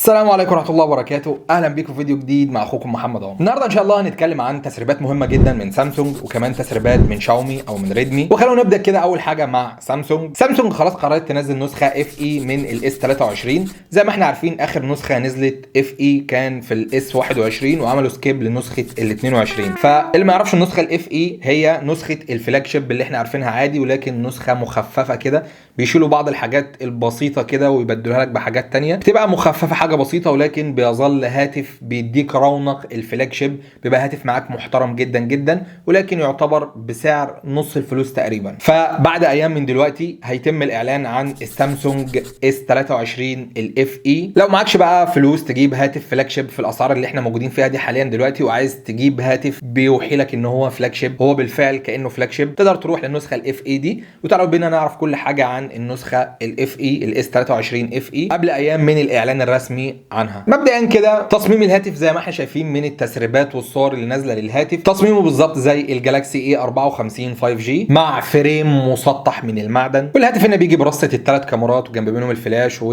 السلام عليكم ورحمه الله وبركاته. اهلا بيكم في فيديو جديد مع اخوكم محمد عمر. النهارده ان شاء الله هنتكلم عن تسريبات مهمه جدا من سامسونج وكمان تسريبات من شاومي او من ريدمي. وخلونا نبدا كده اول حاجه مع سامسونج خلاص قررت تنزل نسخه اف اي من الاس 23. زي ما احنا عارفين اخر نسخه نزلت اف اي كان في الاس 21 وعملوا سكيب لنسخه ال 22. فاللي ما يعرفش النسخه الاف اي هي نسخه الفلاج شيب اللي احنا عارفينها عادي، ولكن نسخه مخففه كده، بيشيلوا بعض الحاجات البسيطه كده ويبدلوها لك بحاجات تانية، بتبقى مخففه حاجه بسيطه ولكن بيظل هاتف بيديك رونق الفلاج شيب، بيبقى هاتف معاك محترم جدا جدا، ولكن يعتبر بسعر نص الفلوس تقريبا. فبعد ايام من دلوقتي هيتم الاعلان عن السامسونج اس 23 الاف اي. لو معكش بقى فلوس تجيب هاتف فلاج شيب في الاسعار اللي احنا موجودين فيها دي حاليا دلوقتي، وعايز تجيب هاتف بيوحي لك ان هو فلاج شيب، هو بالفعل كانه فلاج شيب، تقدر تروح للنسخه الاف اي دي. وتعالوا بينا نعرف كل حاجه عن النسخه الاف اي الاس 23 اف اي قبل ايام من الاعلان الرسمي عنها. مبدئيا كده تصميم الهاتف زي ما احنا شايفين من التسريبات والصور اللي نازله للهاتف، تصميمه بالظبط زي الجالاكسي اي 54 5G مع فريم مسطح من المعدن. والهاتف هنا بيجي برصه الثلاث كاميرات وجنب منهم الفلاش،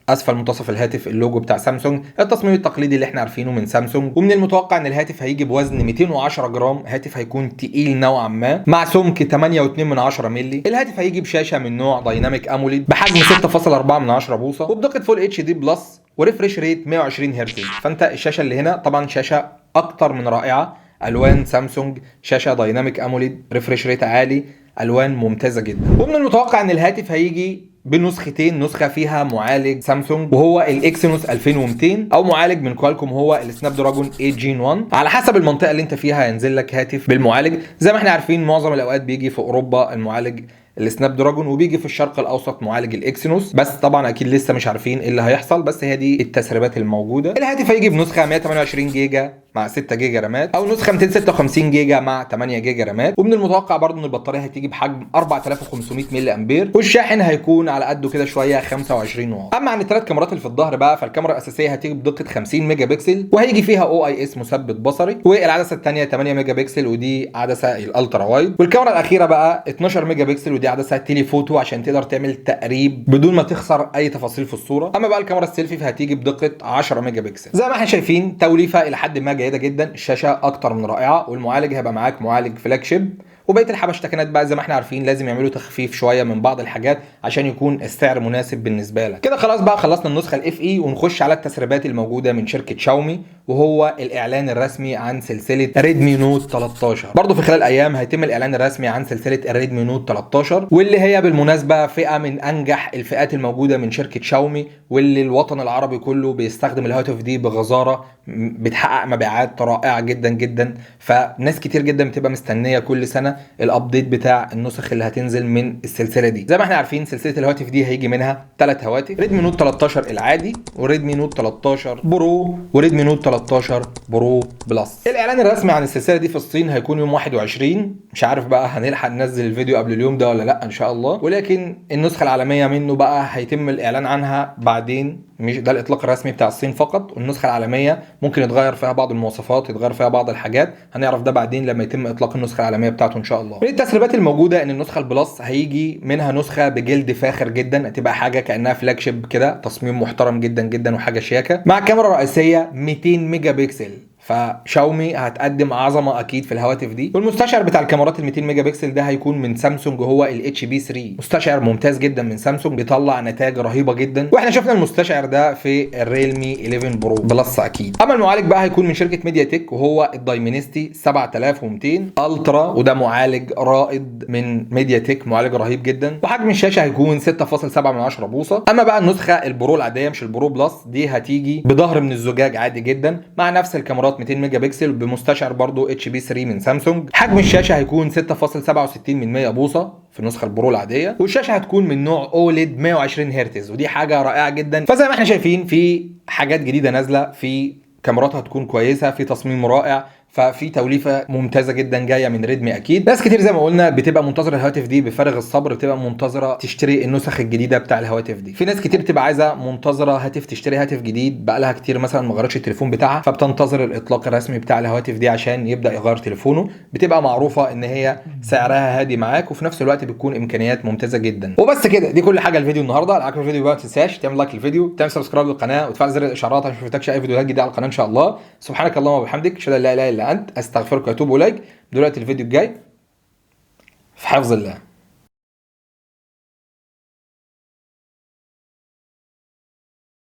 اسفل منتصف الهاتف اللوجو بتاع سامسونج، التصميم التقليدي اللي احنا عارفينه من سامسونج. ومن المتوقع ان الهاتف هيجي بوزن 210 جرام، هاتف هيكون تقيل نوعا ما مع سمك 8.2 مللي. الهاتف هيجي بشاشه من نوع دايناميك اموليد بحجم 6.4 بوصه وبدقه فول اتش دي بلس وريفريش ريت 120 هرتز. فانت الشاشه اللي هنا طبعا شاشه اكتر من رائعه، الوان سامسونج، شاشه دايناميك اموليد، ريفريش ريت عالي، الوان ممتازه جدا. ومن المتوقع ان الهاتف هيجي بنسختين، نسخه فيها معالج سامسونج وهو الاكسينوس 2200 او معالج من كوالكوم هو السناب دراجون 8 جين 1. على حسب المنطقه اللي انت فيها هينزل لك هاتف بالمعالج. زي ما احنا عارفين معظم الاوقات بيجي في اوروبا المعالج السناب دراجون، وبيجي في الشرق الاوسط معالج الاكسينوس، بس طبعا اكيد لسه مش عارفين ايه اللي هيحصل، بس هي دي التسريبات الموجوده. الهاتف هيجي بنسخه 128 جيجا مع 6 جيجا رامات او نسخه 256 جيجا مع 8 جيجا رامات. ومن المتوقع برضو ان البطاريه هتيجي بحجم 4500 ملي امبير، والشاحن هيكون على قده كده شويه 25 واط. اما عن الثلاث كاميرات اللي في الظهر بقى، فالكاميرا الاساسيه هتيجي بدقه 50 ميجا بكسل وهيجي فيها او اي اس مثبت بصري، والعدسه الثانيه 8 ميجا بكسل ودي عدسه الالترا وايد، والكاميرا الاخيره بقى 12 ميجا بكسل ودي عدسه تيليفوتو عشان تقدر تعمل تقريب بدون ما تخسر اي تفاصيل في الصوره. اما بقى الكاميرا السيلفي فهتيجي بدقه 10 ميجا بكسل. زي ما احنا شايفين توليفه الى حد ما جيده جدا، الشاشه اكتر من رائعه، والمعالج هيبقى معاك معالج فلاج شيب. وبقيه الحبشتكنات بقى زي ما احنا عارفين لازم يعملوا تخفيف شويه من بعض الحاجات عشان يكون السعر مناسب بالنسبه لك. كده خلاص بقى خلصنا النسخه الاف اي، ونخش على التسريبات الموجوده من شركه شاومي، وهو الاعلان الرسمي عن سلسله ريدمي نوت 13. برضه في خلال ايام هيتم الاعلان الرسمي عن سلسله الريدمي نوت 13، واللي هي بالمناسبه فئه من انجح الفئات الموجوده من شركه شاومي، واللي الوطن العربي كله بيستخدم الهاتف دي بغزاره، بتحقق مبيعات رائعه جدا جدا. فناس كتير جدا بتبقى مستنيه كل سنه الابديت بتاع النسخ اللي هتنزل من السلسله دي. زي ما احنا عارفين سلسله الهواتف دي هيجي منها 3 هواتف، ريدمي نوت 13 العادي، وريدمي نوت 13 برو، وريدمي نوت 13 برو بلس. الاعلان الرسمي عن السلسله دي في الصين هيكون يوم 21. مش عارف بقى هنلحق ننزل الفيديو قبل اليوم ده ولا لا ان شاء الله، ولكن النسخه العالميه منه بقى هيتم الاعلان عنها بعدين، مش ده الاطلاق الرسمي بتاع الصين فقط. والنسخه العالميه ممكن يتغير فيها بعض المواصفات، يتغير فيها بعض الحاجات، هنعرف ده بعدين لما يتم اطلاق النسخه العالميه بتاعته ان شاء الله. من التسريبات الموجوده ان النسخه البلس هيجي منها نسخه بجلد فاخر جدا، هتبقى حاجه كانها فلاج شيب كده، تصميم محترم جدا جدا وحاجه شياكه، مع كاميرا رئيسيه 200 ميجا بكسل. فشاومي هتقدم عظمه اكيد في الهواتف دي. والمستشعر بتاع الكاميرات ال 200 ميجا بكسل ده هيكون من سامسونج، هو الاتش بي 3، مستشعر ممتاز جدا من سامسونج بيطلع نتائج رهيبه جدا، واحنا شفنا المستشعر ده في الريلمي 11 برو بلس اكيد. اما المعالج بقى هيكون من شركه ميديا تك، وهو الدايمنستي 7200 الترا، وده معالج رائد من ميديا تك، معالج رهيب جدا. وحجم الشاشه هيكون 6.7 بوصه. اما بقى النسخه البرو العاديه مش البرو بلس دي هتيجي بظهر من الزجاج عادي جدا مع نفس الكاميرات 200 ميجا بكسل بمستشعر برضو اتش بي 3 من سامسونج. حجم الشاشه هيكون 6.67 بوصه في النسخه البرو العاديه، والشاشه هتكون من نوع اوليد 120 هرتز، ودي حاجه رائعه جدا. فزي ما احنا شايفين في حاجات جديده نازله، في كاميرات هتكون كويسه، في تصميم رائع، ففي توليفه ممتازه جدا جايه من ريدمي اكيد. ناس كتير زي ما قلنا بتبقى منتظره الهواتف دي بفارغ الصبر، بتبقى منتظره تشتري النسخ الجديده بتاع الهواتف دي. في ناس كتير بتبقى عايزه منتظره هاتف، تشتري هاتف جديد بقى لها كتير مثلا ما غيرتش التليفون بتاعها، فبتنتظر الاطلاق الرسمي بتاع الهواتف دي عشان يبدا يغير تليفونه. بتبقى معروفه ان هي سعرها هادي معاك، وفي نفس الوقت بتكون امكانيات ممتازه جدا. وبس كده، دي كل حاجه الفيديو النهارده. لو عجبك الفيديو بقى ما تنساش تعمل لايك للفيديو، تعمل سبسكرايب للقناه، وتفعل زر الاشعارات عشان ما يفوتكش اي فيديوهات جديده على القناه ان شاء الله. سبحانك اللهم وبحمدك، اشهد ان لا اله الا انت، استغفرك واتوب اليك. دلوقتي الفيديو الجاي في حفظ الله.